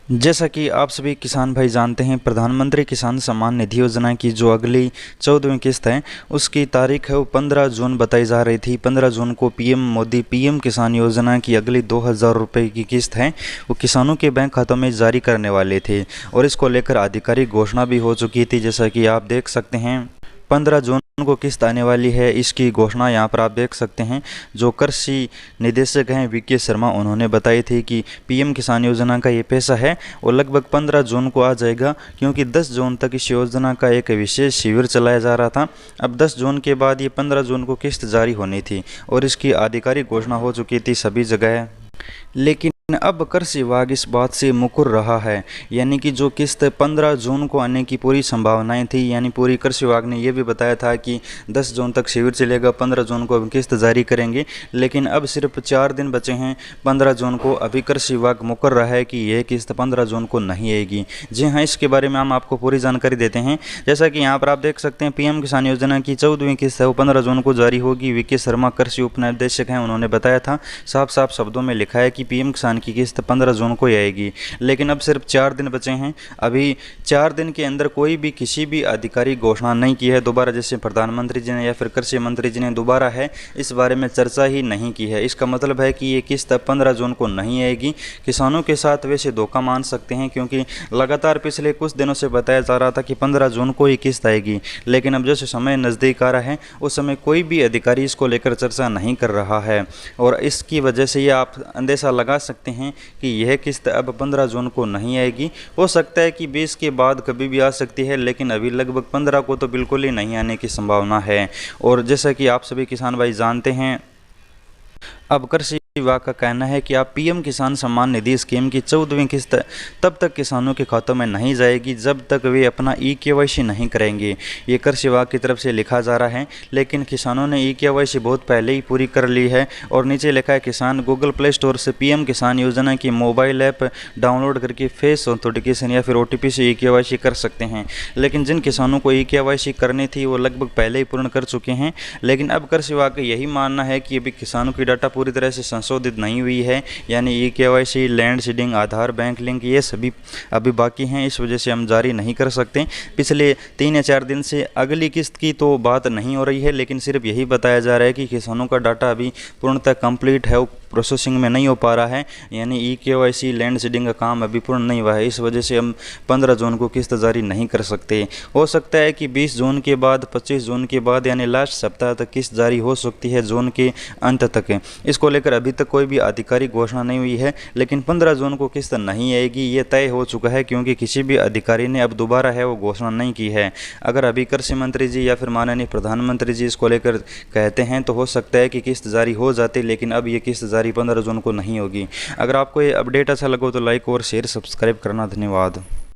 जैसा कि आप सभी किसान भाई जानते हैं, प्रधानमंत्री किसान सम्मान निधि योजना की जो अगली 14वीं किस्त है, उसकी तारीख है वो 15 जून बताई जा रही थी। 15 जून को पीएम मोदी पीएम किसान योजना की अगली 2000 रुपये की किस्त है वो किसानों के बैंक खातों में जारी करने वाले थे और इसको लेकर आधिकारिक घोषणा भी हो चुकी थी। जैसा कि आप देख सकते हैं 15 जून को किस्त आने वाली है, इसकी घोषणा यहाँ पर आप देख सकते हैं। जो कृषि निदेशक हैं वीके शर्मा, उन्होंने बताई थी कि पीएम किसान योजना का ये पैसा है वो लगभग 15 जून को आ जाएगा, क्योंकि 10 जून तक इस योजना का एक विशेष शिविर चलाया जा रहा था। अब 10 जून के बाद ये 15 जून को किस्त जारी होनी थी और इसकी आधिकारिक घोषणा हो चुकी थी सभी जगह। लेकिन अब कृषि विभाग इस बात से मुकर रहा है, यानी कि जो किस्त 15 जून को आने की पूरी संभावनाएं थी, यानी पूरी कृषि विभाग ने यह भी बताया था कि 10 जून तक शिविर चलेगा, 15 जून को किस्त जारी करेंगे। लेकिन अब सिर्फ 4 दिन बचे हैं 15 जून को। अभी कृषि विभाग मुकर रहा है कि यह किस्त 15 जून को नहीं आएगी। जी हाँ, इसके बारे में हम आपको पूरी जानकारी देते हैं। जैसा कि यहाँ पर आप देख सकते हैं, पीएम किसान योजना की 14वीं किस्त है वो 15 जून को जारी होगी। वीके शर्मा कृषि उपनिदेशक हैं, उन्होंने बताया था, साफ साफ शब्दों में लिखा है कि पीएम किसान की किस्त 15 जून को आएगी। लेकिन अब सिर्फ 4 दिन बचे हैं। अभी 4 दिन के अंदर कोई भी किसी भी आधिकारिक घोषणा नहीं की है दोबारा, जैसे प्रधानमंत्री जी ने या फिर कृषि मंत्री जी ने दोबारा है इस बारे में चर्चा ही नहीं की है। इसका मतलब है कि ये किस्त 15 जून को नहीं आएगी। किसानों के साथ वैसे धोखा मान सकते हैं, क्योंकि लगातार पिछले कुछ दिनों से बताया जा रहा था कि 15 जून को ही किस्त आएगी। लेकिन अब जैसे समय नज़दीक आ रहा है उस समय कोई भी अधिकारी इसको लेकर चर्चा नहीं कर रहा है और इसकी वजह से ये आप अंदेशा लगा सकते हैं कि यह किस्त अब 15 जून को नहीं आएगी। हो सकता है कि 20 के बाद कभी भी आ सकती है, लेकिन अभी लगभग 15 को तो बिल्कुल ही नहीं आने की संभावना है। और जैसा कि आप सभी किसान भाई जानते हैं, अब कृषि विभाग का कहना है कि आप पीएम किसान सम्मान निधि स्कीम की 14वीं किस्त तब तक किसानों के खातों में नहीं जाएगी जब तक वे अपना ई-केवाईसी नहीं करेंगे। ये कृषि विभाग की तरफ से लिखा जा रहा है। लेकिन किसानों ने ई-केवाईसी बहुत पहले ही पूरी कर ली है और नीचे लिखा है, किसान गूगल प्ले स्टोर से पीएम किसान योजना की मोबाइल ऐप डाउनलोड करके फेस ऑथेंटिकेशन या फिर OTP से ई-केवाईसी कर सकते हैं। लेकिन जिन किसानों को ई-केवाईसी करनी थी वो लगभग पहले ही पूर्ण कर चुके हैं। लेकिन अब कृषि विभाग का यही मानना है कि अभी किसानों की डाटा पूरी तरह से संशोधित नहीं हुई है, यानी ई-केवाईसी, लैंड सीडिंग, आधार, बैंक लिंक, ये सभी अभी बाकी हैं। इस वजह से हम जारी नहीं कर सकते। पिछले 3 या 4 दिन से अगली किस्त की तो बात नहीं हो रही है, लेकिन सिर्फ यही बताया जा रहा है कि किसानों का डाटा अभी पूर्णतः कंप्लीट है, प्रोसेसिंग में नहीं हो पा रहा है, यानी ई-केवाईसी, लैंड सीडिंग का काम अभी पूर्ण नहीं हुआ है। इस वजह से हम 15 जून को किस्त जारी नहीं कर सकते। हो सकता है कि 20 जून के बाद, 25 जून के बाद, यानी लास्ट सप्ताह तक किस्त जारी हो सकती है, जून के अंत तक। इसको लेकर अभी तक कोई भी आधिकारिक घोषणा नहीं हुई है, लेकिन 15 जून को किस्त नहीं आएगी ये तय हो चुका है, क्योंकि किसी भी अधिकारी ने अब दोबारा है वो घोषणा नहीं की है। अगर अभी कृषि मंत्री जी या फिर माननीय प्रधानमंत्री जी इसको लेकर कहते हैं तो हो सकता है कि किस्त जारी हो जाती, लेकिन अब ये किस्त जारी 15 जून को नहीं होगी। अगर आपको ये अपडेट अच्छा लगा तो लाइक और शेयर सब्सक्राइब करना। धन्यवाद।